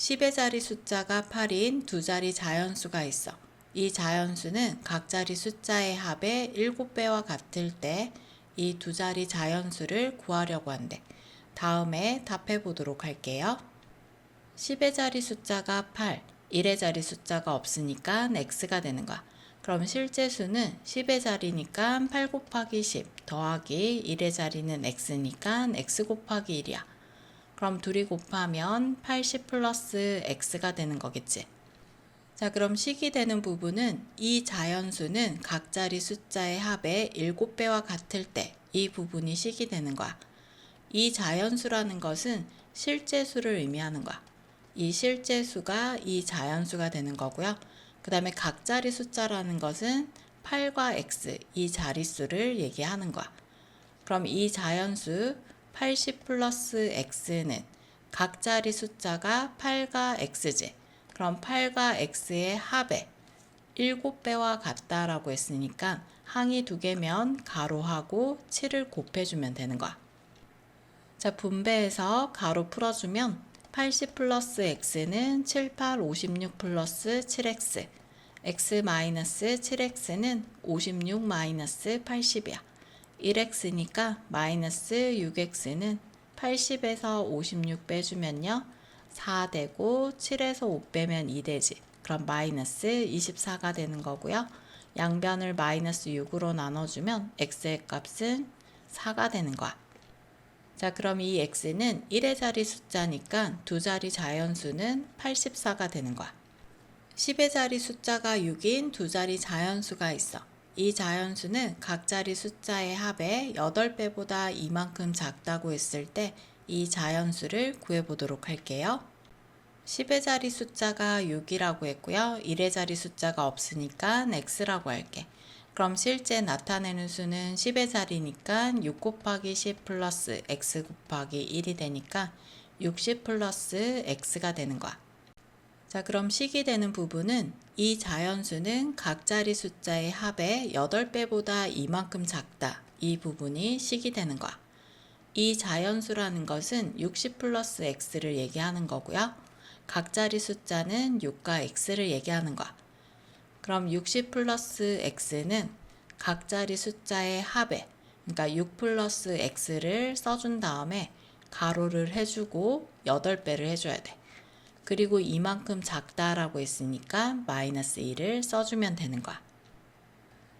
10의 자리 숫자가 8인 두 자리 자연수가 있어. 이 자연수는 각 자리 숫자의 합의 7배와 같을 때 이 두 자리 자연수를 구하려고 한대. 다음에 답해 보도록 할게요. 10의 자리 숫자가 8, 1의 자리 숫자가 없으니까 x가 되는 거야. 그럼 실제 수는 10의 자리니까 8 곱하기 10 더하기 1의 자리는 x니까 x 곱하기 1이야. 그럼 둘이 곱하면 80 플러스 x가 되는 거겠지. 자, 그럼 식이 되는 부분은 이 자연수는 각 자리 숫자의 합의 7배와 같을 때 이 부분이 식이 되는 거야. 이 자연수라는 것은 실제수를 의미하는 거야. 이 실제수가 이 자연수가 되는 거고요. 그 다음에 각 자리 숫자라는 것은 8과 x, 이 자릿수를 얘기하는 거야. 그럼 이 자연수 80 플러스 x는 각 자리 숫자가 8과 x지. 그럼 8과 x의 합의 7배와 같다라고 했으니까 항이 2개면 가로하고 7을 곱해주면 되는 거야. 자, 분배해서 가로 풀어주면 80 플러스 x는 7, 8, 56 플러스 7x, x 마이너스 7x는 56 마이너스 80이야. 1x니까 마이너스 6x는 80에서 56 빼주면요 4 되고 7에서 5 빼면 2 되지. 그럼 마이너스 24가 되는 거고요. 양변을 마이너스 6으로 나눠주면 x의 값은 4가 되는 거야. 자, 그럼 이 x는 1의 자리 숫자니까 두 자리 자연수는 84가 되는 거야. 10의 자리 숫자가 6인 두 자리 자연수가 있어. 이 자연수는 각 자리 숫자의 합의 8배보다 이만큼 작다고 했을 때 이 자연수를 구해보도록 할게요. 10의 자리 숫자가 6이라고 했고요. 1의 자리 숫자가 없으니까 x라고 할게. 그럼 실제 나타내는 수는 10의 자리니까 6 곱하기 10 플러스 x 곱하기 1이 되니까 60 플러스 x가 되는 거야. 자, 그럼 식이 되는 부분은 이 자연수는 각 자리 숫자의 합의 8배보다 이만큼 작다. 이 부분이 식이 되는 거야. 이 자연수라는 것은 60 플러스 x를 얘기하는 거고요. 각 자리 숫자는 6과 x를 얘기하는 거야. 그럼 60 플러스 x는 각 자리 숫자의 합에, 그러니까 6 플러스 x를 써준 다음에 가로를 해주고 8배를 해줘야 돼. 그리고 이만큼 작다라고 했으니까 마이너스 1을 써주면 되는 거야.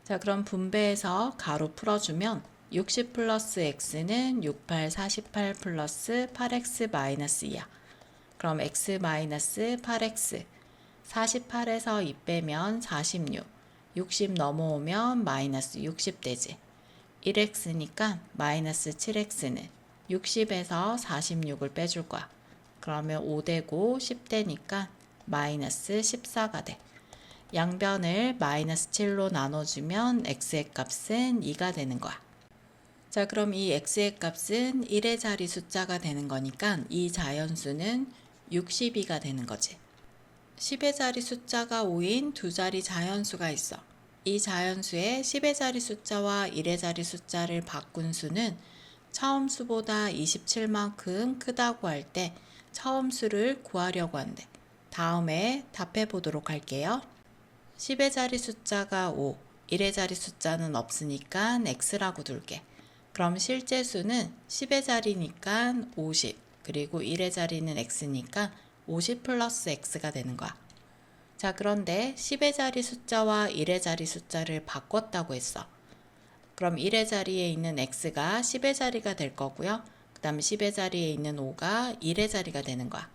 자, 그럼 분배해서 가로 풀어주면 60 플러스 x는 68, 48 플러스 8x 마이너스 2야. 그럼 x 마이너스 8x 48에서 2 빼면 46, 60 넘어오면 마이너스 60 되지. 1x니까 마이너스 7x는 60에서 46을 빼줄 거야. 그러면 5 되고 10 되니까 마이너스 14가 돼. 양변을 마이너스 7로 나눠주면 x의 값은 2가 되는 거야. 자, 그럼 이 x의 값은 1의 자리 숫자가 되는 거니까 이 자연수는 62가 되는 거지. 10의 자리 숫자가 5인 두 자리 자연수가 있어. 이 자연수의 10의 자리 숫자와 1의 자리 숫자를 바꾼 수는 처음 수보다 27만큼 크다고 할 때 처음 수를 구하려고 한대. 다음에 답해 보도록 할게요. 10의 자리 숫자가 5, 1의 자리 숫자는 없으니까 x라고 둘게. 그럼 실제 수는 10의 자리니까 50, 그리고 1의 자리는 x니까 50 플러스 x가 되는 거야. 자, 그런데 10의 자리 숫자와 1의 자리 숫자를 바꿨다고 했어. 그럼 1의 자리에 있는 x가 10의 자리가 될 거고요. 그 다음 10의 자리에 있는 5가 1의 자리가 되는 거야.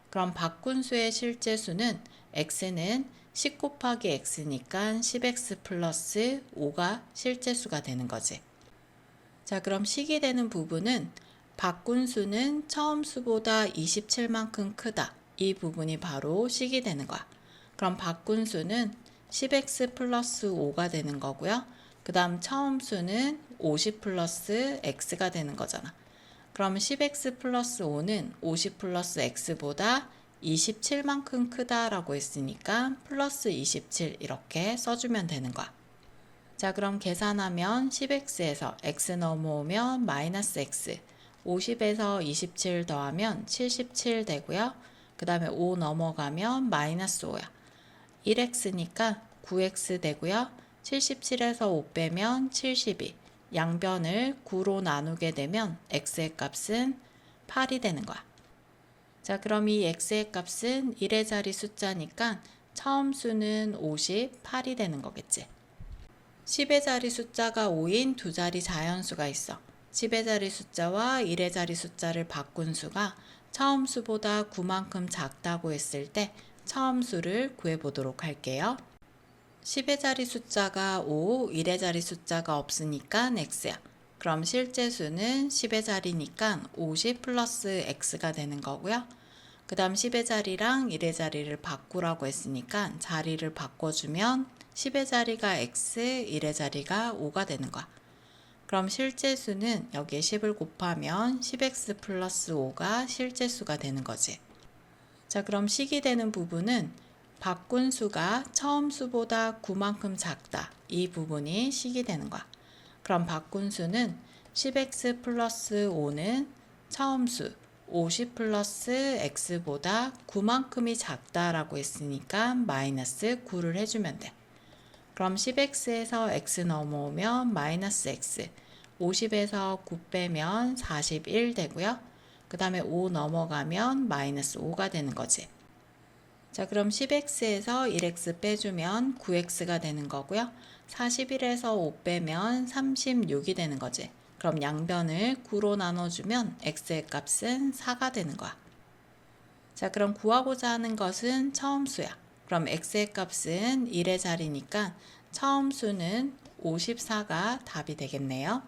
그럼 바꾼 수의 실제 수는 x는 10 곱하기 x니까 10x 플러스 5가 실제 수가 되는 거지. 자, 그럼 식이 되는 부분은 바꾼 수는 처음 수보다 27만큼 크다. 이 부분이 바로 식이 되는 거야. 그럼 바꾼 수는 10x 플러스 5가 되는 거고요. 그 다음 처음 수는 50 플러스 x가 되는 거잖아. 그럼 10x 플러스 5는 50 플러스 x보다 27만큼 크다라고 했으니까 플러스 27 이렇게 써주면 되는 거야. 자, 그럼 계산하면 10x에서 x 넘어오면 마이너스 x, 50에서 27 더하면 77 되고요. 그 다음에 5 넘어가면 마이너스 5야. 1x니까 9x 되고요. 77에서 5 빼면 72. 양변을 9로 나누게 되면 x의 값은 8이 되는 거야. 자, 그럼 이 x의 값은 1의 자리 숫자니까 처음 수는 58이 되는 거겠지. 10의 자리 숫자가 5인 두 자리 자연수가 있어. 10의 자리 숫자와 1의 자리 숫자를 바꾼 수가 처음 수보다 9만큼 작다고 했을 때 처음 수를 구해보도록 할게요. 10의 자리 숫자가 5, 1의 자리 숫자가 없으니까 x야. 그럼 실제 수는 10의 자리니까 50 플러스 x가 되는 거고요. 그 다음 10의 자리랑 1의 자리를 바꾸라고 했으니까 자리를 바꿔주면 10의 자리가 x, 1의 자리가 5가 되는 거야. 그럼 실제 수는 여기에 10을 곱하면 10x 플러스 5가 실제 수가 되는 거지. 자, 그럼 식이 되는 부분은 바꾼 수가 처음 수보다 9만큼 작다. 이 부분이 식이 되는 거야. 그럼 바꾼 수는 10x 플러스 5는 처음 수 50 플러스 x보다 9만큼이 작다라고 했으니까 마이너스 9를 해주면 돼. 그럼 10x에서 x 넘어오면 마이너스 x, 50에서 9 빼면 41 되고요. 그 다음에 5 넘어가면 마이너스 5가 되는 거지. 자, 그럼 10x에서 1x 빼주면 9x가 되는 거고요. 41에서 5 빼면 36이 되는 거지. 그럼 양변을 9로 나눠주면 x의 값은 4가 되는 거야. 자, 그럼 구하고자 하는 것은 처음 수야. 그럼 x의 값은 1의 자리니까 처음 수는 54가 답이 되겠네요.